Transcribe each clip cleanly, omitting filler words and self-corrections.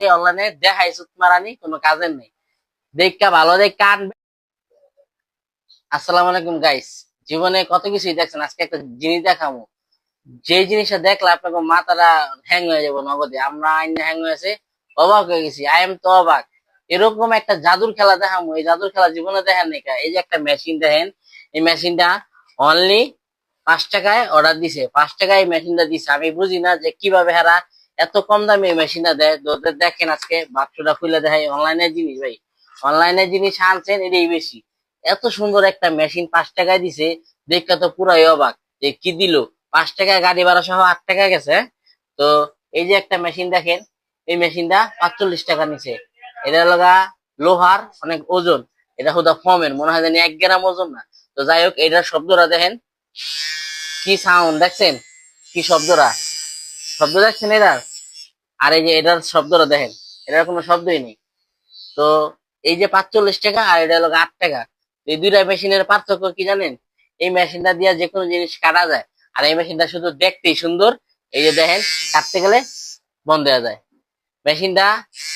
অনলাইনে দেখাই সুত মারানি কোনো কাজের নেই। দেখা ভালো দেখা আনবে। আসসালামু আলাইকুম গাইস। জীবনে কত কিছুই দেখছেন, আজকে একটা জিনিস দেখাবো। যে জিনিসটা দেখলে আপনাকে মাথাটা হ্যাং হয়ে যাবো নগদে। আমরা আইনে হ্যাং হয়েছে, অবাক হয়ে গেছি। আই এম তো অবাক। এরকম একটা জাদুর খেলা দেখাবো, এই জাদুর খেলা জীবনে দেখেন নাই। এই যে একটা মেশিন দেখেন, এই মেশিনটা অনলি 5 টাকায় অর্ডার দিছে। 5 টাকায় এই মেশিনটা দিছে। আমি বুঝি না যে কিভাবে হেরা এত কম দামে এই মেশিনটা দেয়। তো ওদের দেখেন আজকে বাক্সটা খুলে দেখাই। অনলাইনের জিনিস ভাই, অনলাইনের জিনিস আনছেন এটাই বেশি। এত সুন্দর একটা মেশিন 5 টাকায় দিছে, দেখে তো পুরাই অবাক যে কি দিল। 5 টাকায় গাড়ি ভাড়া সহ 8 টাকা গেছে। তো এই যে একটা মেশিন দেখেন, এই মেশিনটা 45 টাকা নিচে। এটা লগা লোহার অনেক ওজন। এটা হুদা ফর্মের, মনে হয় জানি 1 গ্রাম ওজন না। তো যাই হোক, এটার শব্দটা দেখেন, কি সাউন্ড দেখছেন, কি শব্দটা, শব্দ দেখছেন এটার। আর এই যে এটার শব্দটা দেখেন, এটার কোনো শব্দই নেই। তো এই যে 45 টাকা আর এটা হলো 8 টাকা, এই দুইটা মেশিনের পার্থক্য কি জানেন? এই মেশিনটা দিয়ে যে কোনো জিনিস কাটা যায়, আর এই মেশিনটা শুধু দেখতেই সুন্দর। এই যে দেখেন, কাটতে গেলে বন্ধ হয়ে যায় মেশিনটা।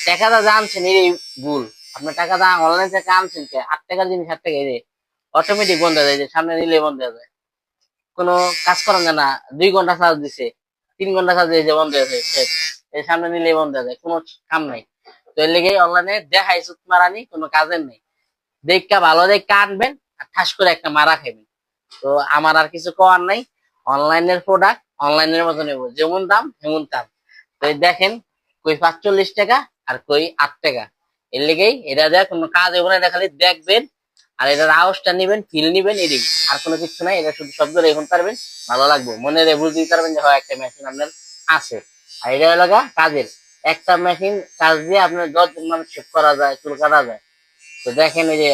টাকাটা জানছেন এই ভুল। আপনার টাকাটা অনলাইন থেকে আনছেন কে? 8 টাকার জিনিস 8 টাকা, এই যে অটোমেটিক বন্ধ হয়ে যায়, যে সামনে নিলে বন্ধ হয়ে যায়। কোনো কাজ করেন যায় না। 2 ঘন্টা চার্জ দিছে, 3 ঘন্টা চার্জ দিয়ে যে বন্ধ হয়ে যায় শেষ। এই সামনে নিলে বন্ধ হয়ে যায়, কোনো কাম নাই। তো এর লেগে অনলাইনে দেখাই সুত মারানি কোনো কাজের নেই। দেখা ভালো দেখা আনবেন, আর ঠাস করে একটা মারা খাইবেন। তো আমার আর কিছু করার নাই। অনলাইনের প্রোডাক্ট অনলাইনের মতো নেব, যেমন দাম তেমন দাম। তো এই দেখেন, কই 45 টাকা আর কই 8 টাকা। এর লেগেই এটা দেখ কোনো কাজ হবে না, এটা খালি দেখবেন আর এটার আওয়াজটা নিবেন, ফিল নিবেন, এদিক আর কোনো কিছু নাই। এটা শুধু শব্দ রেখুন পারবেন, ভালো লাগবে, মনে রে বুঝতে পারবেন যে হয় একটা মেশিন আপনার আছে। আর এটা লাগা কাজের একটা মেশিন, কাজ দিয়ে আপনার 10 জন মানুষ শেভ করা যায়, চুল কাটা যায়। তো দেখেন এই যে